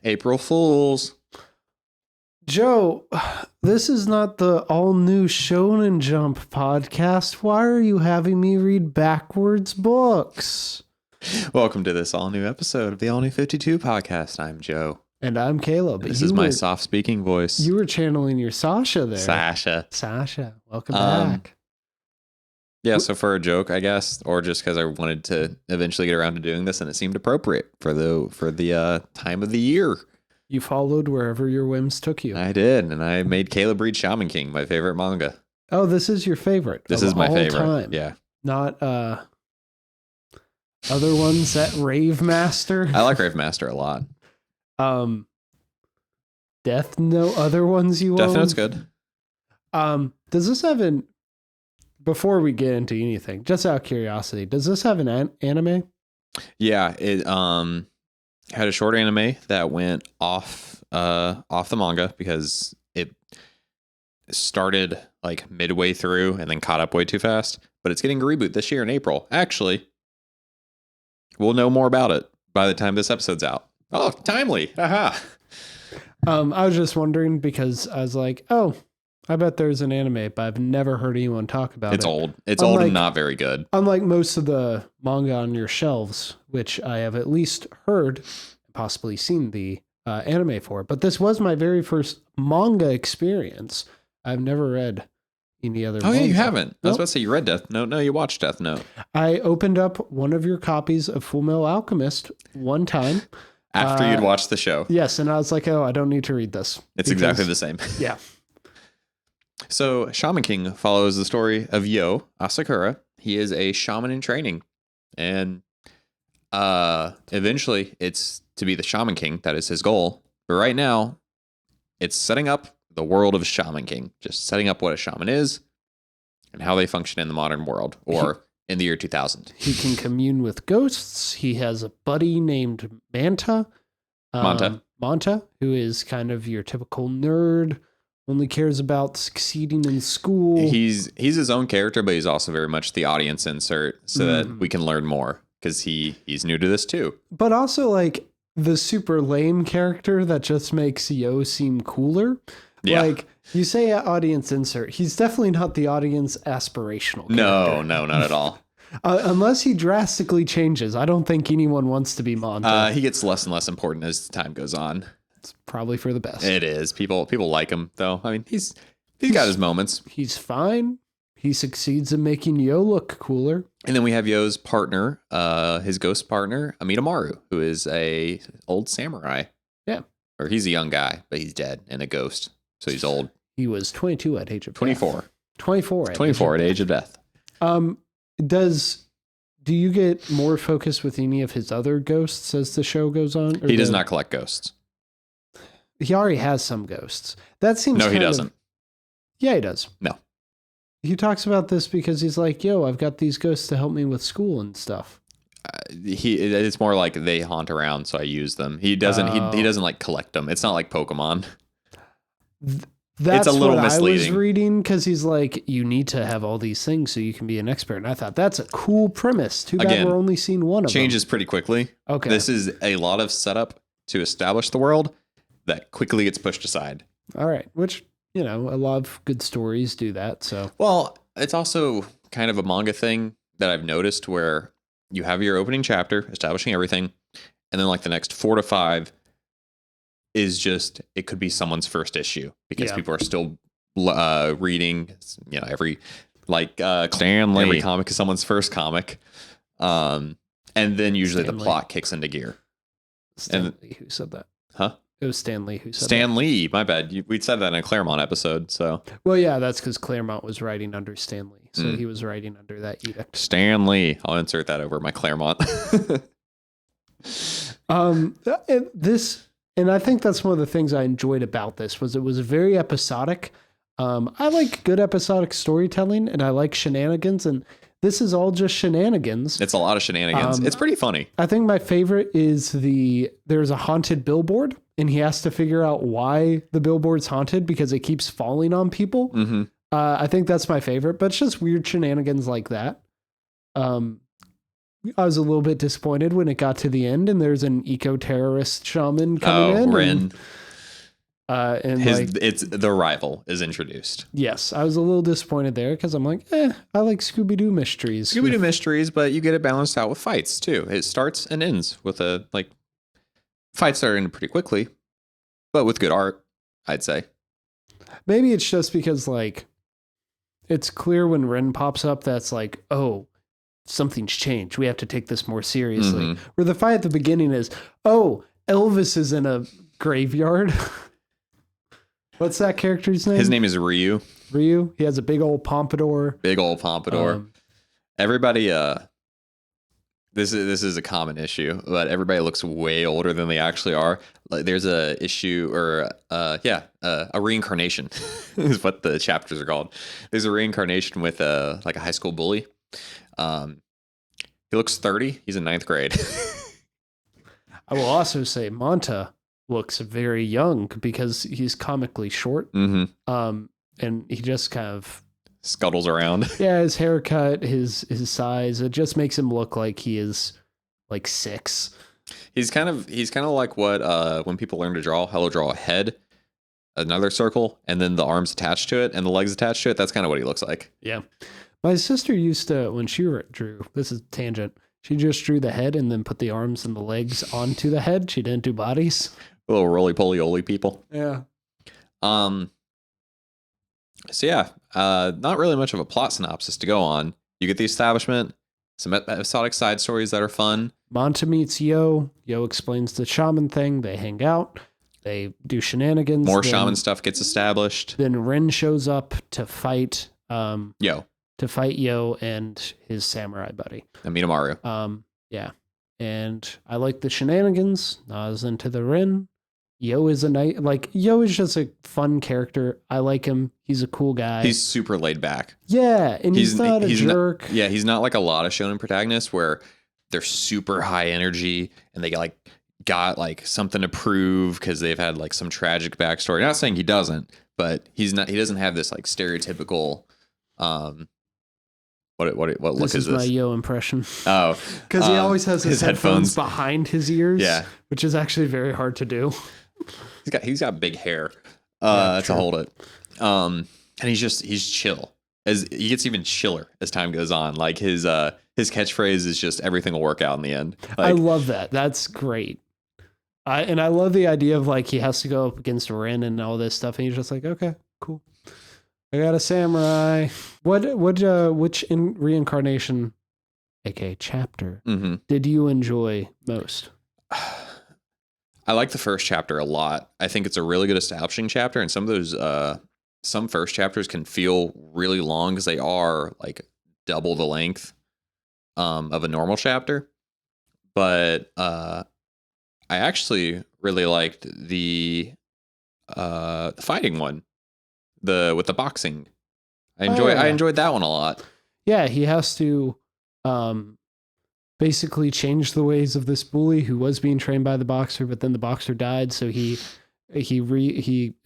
April Fools. Joe, this is not the all-new Shonen Jump podcast. Why are you having me read backwards books? Welcome to this all-new episode of the All New 52 podcast. I'm Joe. And I'm Caleb. This is my soft-speaking voice. You were channeling your Sasha there. Sasha. Welcome back. Yeah, so for a joke, I guess, or just because I wanted to eventually get around to doing this, and it seemed appropriate for the time of the year. You followed wherever your whims took you. I did, and I made Caleb read Shaman King, my favorite manga. Oh, this is your favorite. This is my favorite. Time. Yeah. Not other ones that Rave Master. I like Rave Master a lot. Death Note, other ones you Death Note's good. Does this have an, before we get into anything, just out of curiosity, does this have an anime? Yeah, it had a short anime that went off the manga because it started like midway through and then caught up way too fast. But it's getting a reboot this year in April. Actually, we'll know more about it by the time this episode's out. Oh, timely. Aha. I was just wondering because I was like, oh, I bet there's an anime, but I've never heard anyone talk about it. It's old. It's old and not very good. Unlike most of the manga on your shelves, which I have at least heard, possibly seen the anime for. But this was my very first manga experience. I've never read any other manga. Yeah, you haven't. Nope. I was about to say you read Death Note. No, you watched Death Note. I opened up one of your copies of Full Metal Alchemist one time. After you'd watched the show. Yes, and I was like, oh, I don't need to read this. It's exactly the same. Yeah. So Shaman King follows the story of Yo Asakura. He is a shaman in training. And eventually it's to be the Shaman King. That is his goal. But right now, it's setting up the world of Shaman King. Just setting up what a shaman is and how they function in the modern world or in the year 2000. He can commune with ghosts. He has a buddy named Manta, who is kind of your typical nerd, only cares about succeeding in school. He's his own character, but he's also very much the audience insert so that we can learn more because he's new to this too. But also like the super lame character that just makes Yo seem cooler. Yeah. Like you say audience insert, he's definitely not the audience aspirational character. No, not at all. Unless he drastically changes. I don't think anyone wants to be Manta. He gets less and less important as time goes on. It's probably for the best. It is. People like him though. I mean, he's got his moments. He's fine. He succeeds in making Yo look cooler. And then we have Yo's partner, his ghost partner, Amidamaru, who is a old samurai. Yeah. Or he's a young guy, but he's dead and a ghost. So he's old. He was 22 at age of 24. death. 24. 24 at age of death. Do you get more focus with any of his other ghosts as the show goes on? He does not collect ghosts. He already has some ghosts. That seems No, he doesn't. Yeah, he does. No. He talks about this because he's like, yo, I've got these ghosts to help me with school and stuff. It's more like they haunt around, so I use them. He doesn't. He doesn't like collect them. It's not like Pokemon. That's a little what misleading. I was reading because he's like, you need to have all these things so you can be an expert. And I thought that's a cool premise. Too bad Again, we're only seeing one of them. Changes pretty quickly. Okay. This is a lot of setup to establish the world that quickly gets pushed aside. All right. Which, a lot of good stories do that. So, well, it's also kind of a manga thing that I've noticed where you have your opening chapter establishing everything. And then like the next 4 to 5 is just, it could be someone's first issue because people are still reading, every Stanley. Every comic is someone's first comic. And then usually Stanley. the plot kicks into gear. Stanley, who said that? Huh? It was Stanley who said Stan Lee, my bad. We said that in a Claremont episode, so. Well, yeah, that's because Claremont was writing under Stanley. So he was writing under that edict. Stan Lee. I'll insert that over my Claremont. And I think that's one of the things I enjoyed about this was it was very episodic. I like good episodic storytelling and I like shenanigans, and this is all just shenanigans. It's a lot of shenanigans. It's pretty funny. I think my favorite is there's a haunted billboard and he has to figure out why the billboard's haunted because it keeps falling on people. Mm-hmm. I think that's my favorite, but it's just weird shenanigans like that. I was a little bit disappointed when it got to the end and there's an eco-terrorist shaman coming Oh, in Ren. and His like it's the rival is introduced. yes, I was a little disappointed there because I'm like, I like Scooby-Doo mysteries. Scooby Doo mysteries, but you get it balanced out with fights too. It starts and ends with a like fights starting pretty quickly, but with good art, I'd say. Maybe it's just because like it's clear when Ren pops up that's like, oh, something's changed. We have to take this more seriously. Mhm. Where the fight at the beginning is, oh, Elvis is in a graveyard. What's that character's name? His name is Ryu. Ryu. He has a big old pompadour. Big old pompadour. Everybody this is a common issue, but everybody looks way older than they actually are. Like there's a issue or a reincarnation is what the chapters are called. There's a reincarnation with like a high school bully. He looks 30. He's in ninth grade. I will also say Manta looks very young because he's comically short. Mm-hmm. And he just kind of Scuttles around. yeah, his haircut, his size, it just makes him look like he is like 6. He's kind of like what when people learn to draw, how they'll draw a head, another circle, and then the arms attached to it and the legs attached to it. That's kind of what he looks like. Yeah. My sister used to, when she drew, this is a tangent, she just drew the head and then put the arms and the legs onto the head. She didn't do bodies. Little roly-poly-oly people. Yeah. So yeah, not really much of a plot synopsis to go on. You get the establishment, some episodic side stories that are fun. Manta meets Yo. Yo explains the shaman thing. They hang out. They do shenanigans. More shaman stuff gets established. Then Ren shows up to fight Yo and his samurai buddy. and Minamaru. Yeah. And I like the shenanigans. I was into the Ren. Yo is Yo is just a fun character. I like him. He's a cool guy. He's super laid back. Yeah, and he's not a jerk. He's not like a lot of shonen protagonists where they're super high energy and they got like something to prove because they've had like some tragic backstory. Not saying he doesn't, but he doesn't have this like stereotypical what look This is is my this? Yo impression. Oh, Because he always has his headphones behind his ears. Yeah, which is actually very hard to do. he's got big hair to hold it. And he's chill. As he gets even chiller as time goes on. Like his catchphrase is just everything will work out in the end. Like, I love that. That's great. I love the idea of like he has to go up against Ren and all this stuff, and he's just like, okay, cool. I got a samurai. Which reincarnation, aka chapter, did you enjoy most? I like the first chapter a lot. I think it's a really good establishing chapter, and some of those some first chapters can feel really long because they are like double the length of a normal chapter. But I actually really liked the fighting one, with the boxing. I enjoyed that one a lot. Yeah, he has to basically change the ways of this bully who was being trained by the boxer, but then the boxer died, so he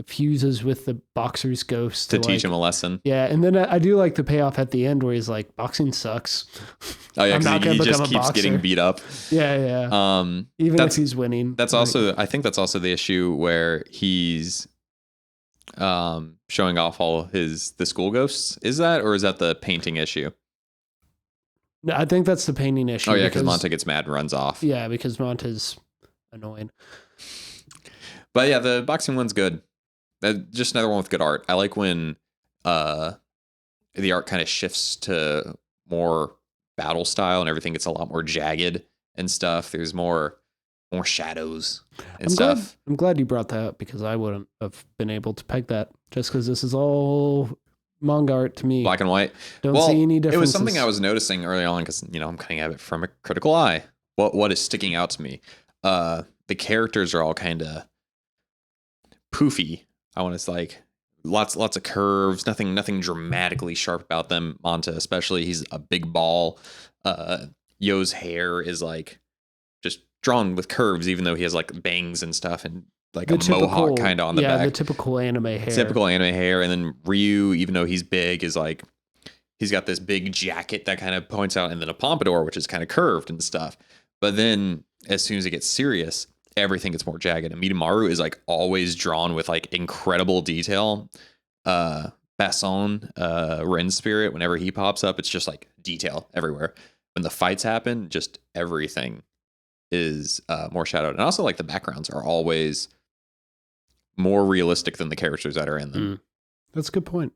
fuses with the boxer's ghost to teach him a lesson. Yeah, and then I do like the payoff at the end where he's like, boxing sucks. Oh yeah, because he just keeps getting beat up. Yeah. Even if he's winning. That's I think that's also the issue where he's showing off all the school ghosts. Is that the painting issue? No, I think that's the painting issue. Oh yeah, because Manta gets mad and runs off. Yeah, because Manta's annoying. But yeah, the boxing one's good. Just another one with good art. I like when the art kind of shifts to more battle style and everything gets a lot more jagged and stuff. There's more shadows and stuff. I'm glad you brought that up because I wouldn't have been able to peg that just because this is all manga art to me. Black and white. Don't see any differences. It was something I was noticing early on because I'm coming at it from a critical eye. What is sticking out to me? The characters are all kind of poofy. I want to like lots of curves, nothing dramatically sharp about them. Manta especially, he's a big ball. Yo's hair is like just drawn with curves, even though he has like bangs and stuff and like a mohawk kind of on the back. Yeah, the typical anime hair. And then Ryu, even though he's big, is like he's got this big jacket that kind of points out, and then a pompadour, which is kind of curved and stuff. But then as soon as it gets serious, everything gets more jagged. And Mitamaru is like always drawn with like incredible detail. Basson, Ren Spirit, whenever he pops up, it's just like detail everywhere. When the fights happen, just everything is more shadowed. And also like the backgrounds are always more realistic than the characters that are in them. That's a good point.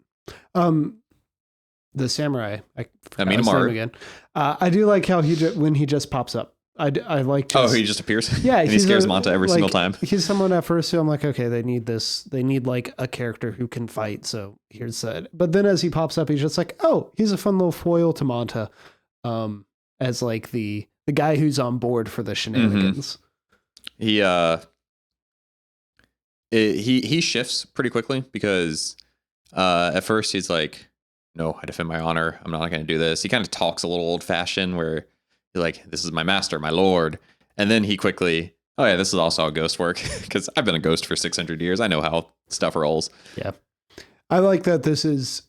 The samurai, I forgot Amina his name Maru. again. I do like how when he just pops up. I like Oh, he just appears? Yeah, and he scares Manta every single time. He's someone at first who I'm like, okay, they need this. They need like a character who can fight. So here's that. But then as he pops up, he's just like, oh, he's a fun little foil to Manta, as like the guy who's on board for the shenanigans. He shifts pretty quickly because at first he's like, no, I defend my honor. I'm not going to do this. He kind of talks a little old fashioned where he's like, this is my master, my lord. And then he quickly, oh yeah, this is also how ghosts work because I've been a ghost for 600 years. I know how stuff rolls. Yeah. I like that this is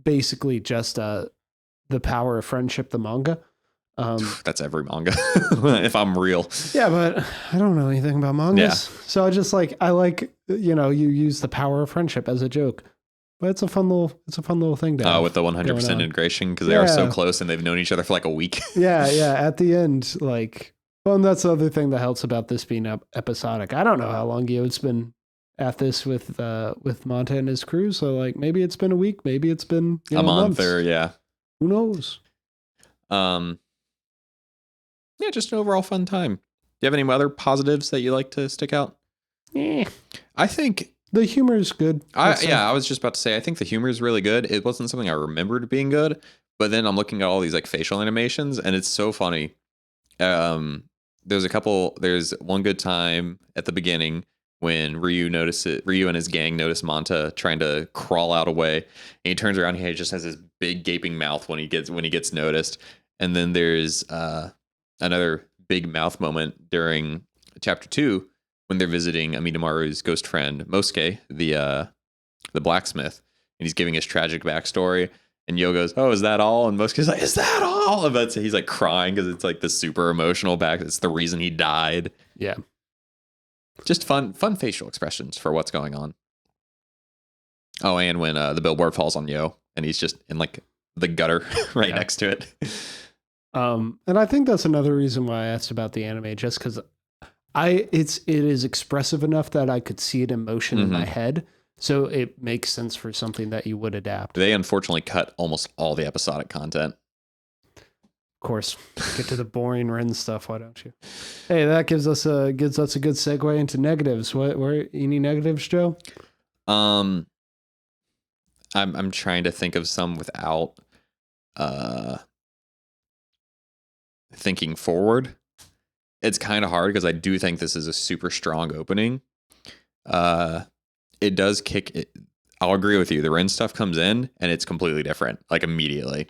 basically just the power of friendship, the manga. That's every manga, if I'm real. Yeah, but I don't know anything about mangas. Yeah. So I like, you use the power of friendship as a joke. But it's a fun little thing to have With the 100% integration because they are so close and they've known each other for like a week. Yeah. At the end, like, well, and that's the other thing that helps about this being episodic. I don't know how long Gio's been at this with Manta and his crew. So like, maybe it's been a week, maybe it's been a month, months. or who knows? Yeah, just an overall fun time. Do you have any other positives that you like to stick out? I think the humor is good. I was just about to say, I think the humor is really good. It wasn't something I remembered being good, but then I'm looking at all these like facial animations and it's so funny. There's one good time at the beginning when Ryu and his gang notice Manta trying to crawl out away, and he turns around and he just has this big gaping mouth when he gets noticed. And then there's another big mouth moment during chapter 2 when they're visiting Amidamaru's ghost friend Mosuke, the blacksmith, and he's giving his tragic backstory. And Yo goes, "Oh, is that all?" And Mosuke's like, "Is that all?" And he's like crying because it's like the super emotional back. It's the reason he died. Yeah, just fun facial expressions for what's going on. Oh, and when the billboard falls on Yo, and he's just in like the gutter right next to it. And I think that's another reason why I asked about the anime, just because it is expressive enough that I could see it in motion in my head. So it makes sense for something that you would adapt. They unfortunately cut almost all the episodic content. Of course, get to the boring Ren stuff. Why don't you? Hey, that gives us a good segue into negatives. Where any negatives, Joe? I'm trying to think of some without thinking forward. It's kind of hard because I do think this is a super strong opening. It does kick it. I'll agree with you. The Ren stuff comes in and it's completely different, like immediately.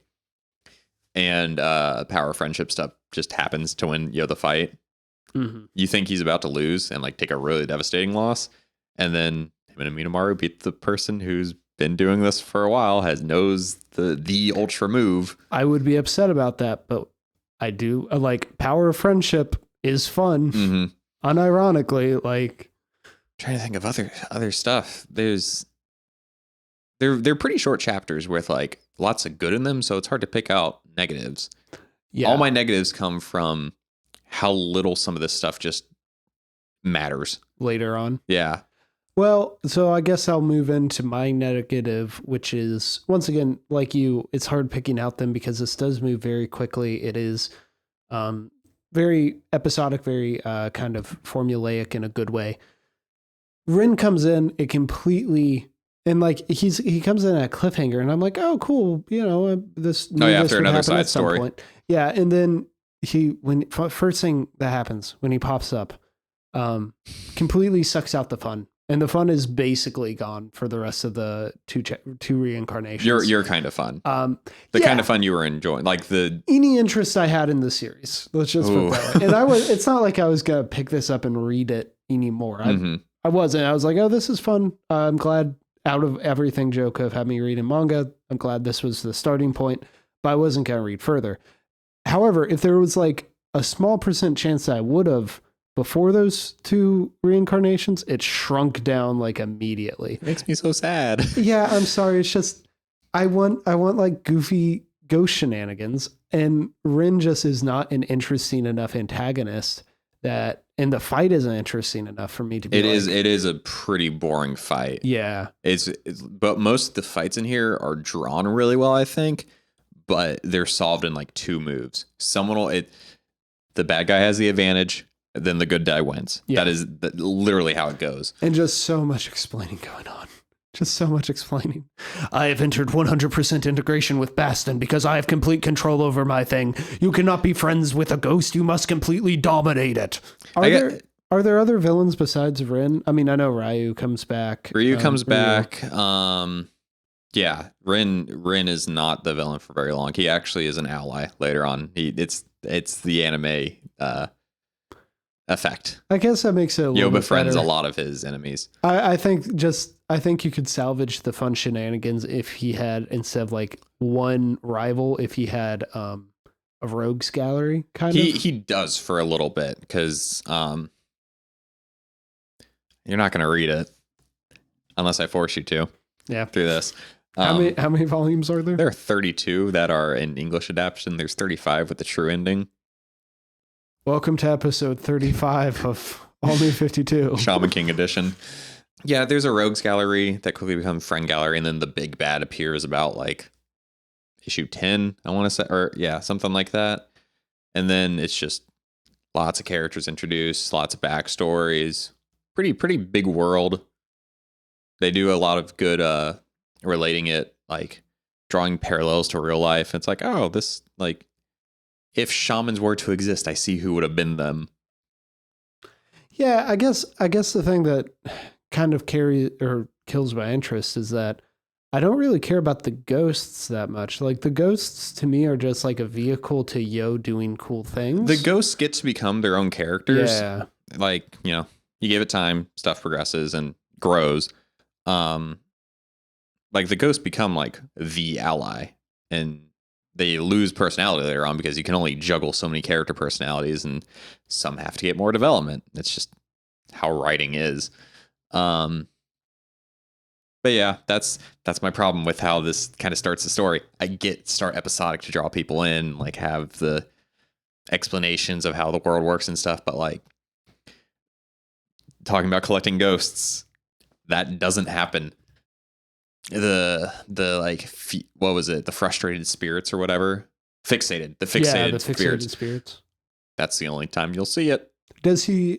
And power of friendship stuff just happens to win the fight. Mm-hmm. You think he's about to lose and like take a really devastating loss, and then him and Amidamaru beat the person who's been doing this for a while, knows the ultra move. I would be upset about that, but I do like power of friendship is fun. Mm-hmm. Unironically, like trying to think of other stuff. They're pretty short chapters with like lots of good in them, so it's hard to pick out negatives. Yeah. All my negatives come from how little some of this stuff just matters later on. Yeah. Well, so I guess I'll move into my negative, which is, once again, like you, it's hard picking out them because this does move very quickly. It is very episodic, very kind of formulaic in a good way. Rin comes in, it completely, and like he comes in at a cliffhanger, and I'm like, oh, cool, this. After another side story. Point. Yeah, and then first thing that happens when he pops up, completely sucks out the fun. And the fun is basically gone for the rest of the two reincarnations. You're kind of fun. The kind of fun you were enjoying, like any interest I had in the series. Let's just put it that way. And it's not like I was gonna pick this up and read it anymore. I wasn't. I was like, oh, this is fun. I'm glad out of everything Joe could have had me read in manga, I'm glad this was the starting point, but I wasn't going to read further. However, if there was like a small percent chance that I would have before those two reincarnations, it shrunk down like immediately. It makes me so sad. Yeah, I'm sorry. It's just I want like goofy ghost shenanigans, and Rin just is not an interesting enough antagonist that, and the fight isn't interesting enough for me to be. It is a pretty boring fight. Yeah, but most of the fights in here are drawn really well, I think, but they're solved in like 2 moves. The bad guy has the advantage, then the good guy wins. Yeah. That is literally how it goes. And just so much explaining going on. Just so much explaining. I have entered 100% integration with Baston because I have complete control over my thing. You cannot be friends with a ghost. You must completely dominate it. Are there other villains besides Rin? I mean, I know Ryu comes back. Ryu comes back. Yeah, Rin is not the villain for very long. He actually is an ally later on. It's the anime effect. I guess that makes it a little bit befriends better. a lot of his enemies. I think you could salvage the fun shenanigans if he had, instead of like one rival, if he had a rogues gallery kind of. He does for a little bit because you're not going to read it unless I force you to. Yeah. Through this. How many volumes are there? There are 32 that are in English adaptation. There's 35 with the true ending. Welcome to episode 35 of All New 52. Shaman King edition. Yeah, there's a rogues gallery that quickly becomes friend gallery, and then the big bad appears about like issue 10, I want to say, or yeah, something like that. And then it's just lots of characters introduced, lots of backstories, pretty big world. They do a lot of good relating it, like drawing parallels to real life. It's like, oh, this, like, if shamans were to exist, I see who would have been them. Yeah, I guess the thing that kind of kills my interest is that I don't really care about the ghosts that much. Like, the ghosts to me are just like a vehicle to Yo doing cool things. The ghosts get to become their own characters. Yeah. Like, you give it time, stuff progresses and grows. Like the ghosts become like the ally, and they lose personality later on because you can only juggle so many character personalities, and some have to get more development. It's just how writing is. But yeah, that's my problem with how this kind of starts the story. I start episodic to draw people in, like have the explanations of how the world works and stuff, but like talking about collecting ghosts, that doesn't happen. The like what was it? The frustrated spirits or whatever. The fixated spirits. That's the only time you'll see it. Does he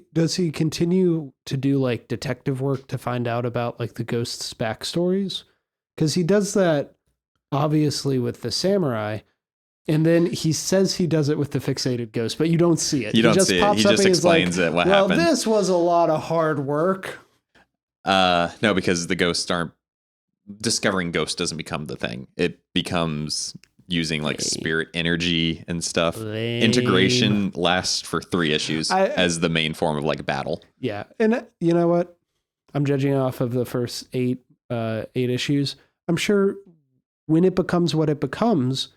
continue to do like detective work to find out about like the ghosts' backstories? Because he does that obviously with the samurai, and then he says he does it with the fixated ghost, but you don't see it. You don't see it. He just explains it. What happened? Well, this was a lot of hard work. No, because the ghosts aren't. Discovering ghosts doesn't become the thing. It becomes using like spirit energy and stuff. Integration lasts for 3 issues as the main form of like battle. Yeah. And you know what? I'm judging off of the first 8 issues. I'm sure when it becomes what it becomes,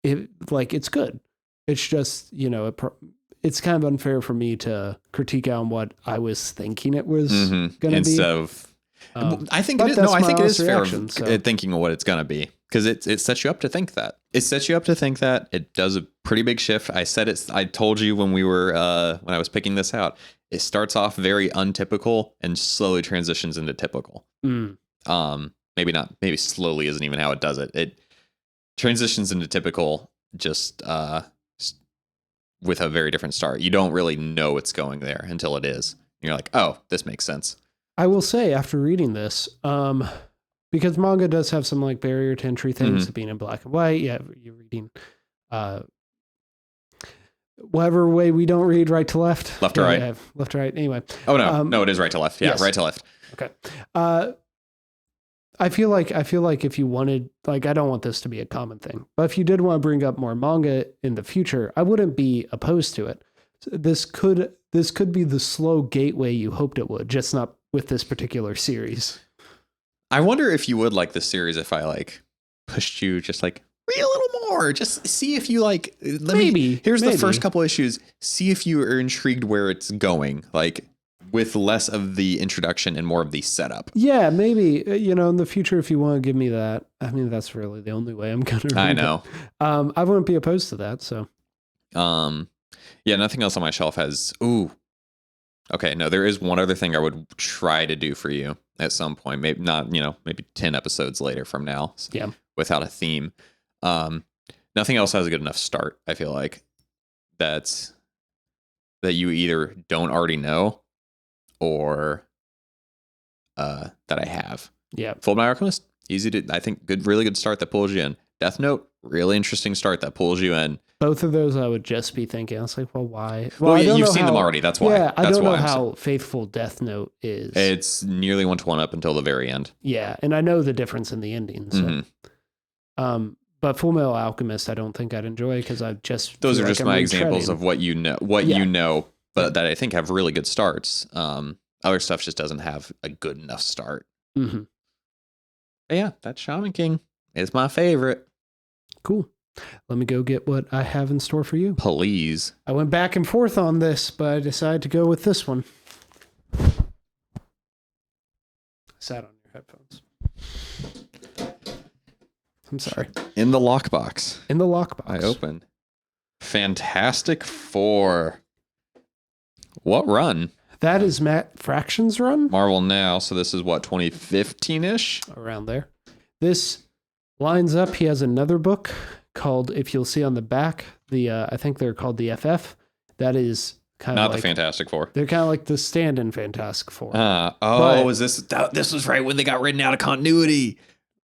it's good. It's just, it's kind of unfair for me to critique on what I was thinking it was going to be. Instead of I think it is. No, I think it is fair thinking of what it's going to be, because it sets you up to think that. It sets you up to think that. It does a pretty big shift. I said it. I told you when we were when I was picking this out. It starts off very untypical and slowly transitions into typical. Maybe not. Maybe slowly isn't even how it does it. It transitions into typical just with a very different start. You don't really know it's going there until it is. And you're like, oh, this makes sense. I will say, after reading this, because manga does have some like barrier to entry things, being in black and white. Yeah, you're reading whatever way we don't read, right to left. Left to right. Yeah, left to right. Anyway. Oh, no. No, it is right to left. Yeah, yes. Right to left. Okay. I feel like if you wanted, like, I don't want this to be a common thing, but if you did want to bring up more manga in the future, I wouldn't be opposed to it. This could be the slow gateway you hoped it would, just not with this particular series. I wonder if you would like this series if I like pushed you just like read a little more. Just see if you like. Here's the first couple issues. See if you are intrigued where it's going. Like with less of the introduction and more of the setup. Yeah, maybe in the future if you want to give me that. I mean, that's really the only way I'm gonna read I know. it. I wouldn't be opposed to that. So. Yeah, nothing else on my shelf has. Ooh. Okay, no, there is one other thing I would try to do for you at some point. Maybe not, maybe 10 episodes later from now. Yeah. Without a theme. Nothing else has a good enough start, I feel like. That you either don't already know or that I have. Yeah. Fullmetal Alchemist, easy to, I think, really good start that pulls you in. Death Note, really interesting start that pulls you in. Both of those I would just be thinking. I was like, well, why? Well, you've seen them already. That's why. Yeah, I don't know how faithful Death Note is. It's nearly 1-to-1 up until the very end. Yeah, and I know the difference in the ending. So. But Fullmetal Alchemist, I don't think I'd enjoy because I just those are just my examples of what you know, but that I think have really good starts. Other stuff just doesn't have a good enough start. Mm-hmm. Yeah, that Shaman King is my favorite. Cool. Let me go get what I have in store for you. Please. I went back and forth on this, but I decided to go with this one. Sat on your headphones. I'm sorry. In the lockbox. In the lockbox. I open. Fantastic Four. What run? That is Matt Fraction's run. Marvel Now. So this is what, 2015-ish? Around there. This lines up. He has another book called, if you'll see on the back, I think they're called the FF. That is kind of not like, the Fantastic Four. They're kind of like the stand-in Fantastic Four. Is this was right when they got written out of continuity?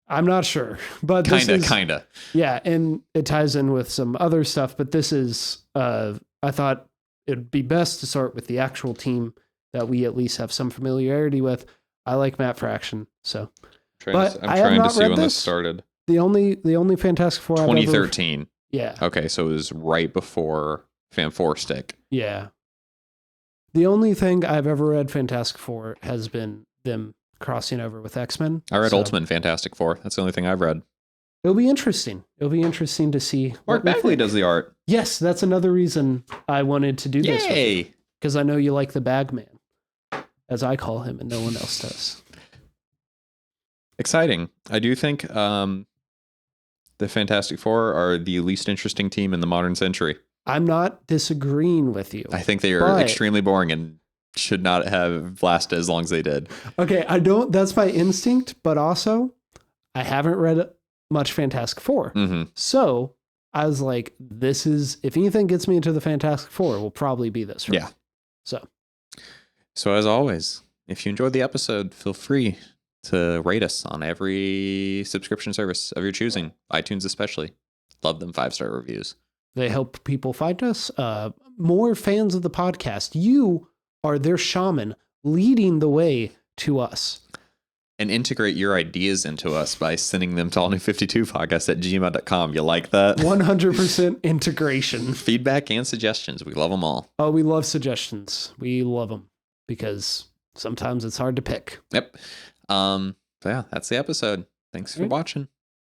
I'm not sure, but kinda. Yeah, and it ties in with some other stuff, but this is, I thought it'd be best to start with the actual team that we at least have some familiarity with. I like Matt Fraction, so. I'm trying to see when this started. The only Fantastic Four 2013. Yeah. Okay, so it was right before Fan Four Stick. Yeah. The only thing I've ever read Fantastic Four has been them crossing over with X-Men. I read Ultimate Fantastic Four. That's the only thing I've read. It'll be interesting. It'll be interesting to see. Art Bagley does the art. Yes, that's another reason I wanted to do this. Yay! Because I know you like the Bagman, as I call him, and no one else does. Exciting. I do think the Fantastic Four are the least interesting team in the modern century. I'm not disagreeing with you. I think they are extremely boring and should not have lasted as long as they did. Okay, that's my instinct, but also I haven't read much Fantastic Four. Mm-hmm. So I was like, if anything gets me into the Fantastic Four, will probably be this. Yeah. So as always, if you enjoyed the episode, feel free to rate us on every subscription service of your choosing, iTunes especially. Love them 5-star reviews. They help people find us. More fans of the podcast. You are their shaman leading the way to us. And integrate your ideas into us by sending them to allnew52podcast@gmail.com. You like that? 100% integration. Feedback and suggestions. We love them all. Oh, we love suggestions. We love them because sometimes it's hard to pick. Yep. So yeah, that's the episode. Thanks for watching.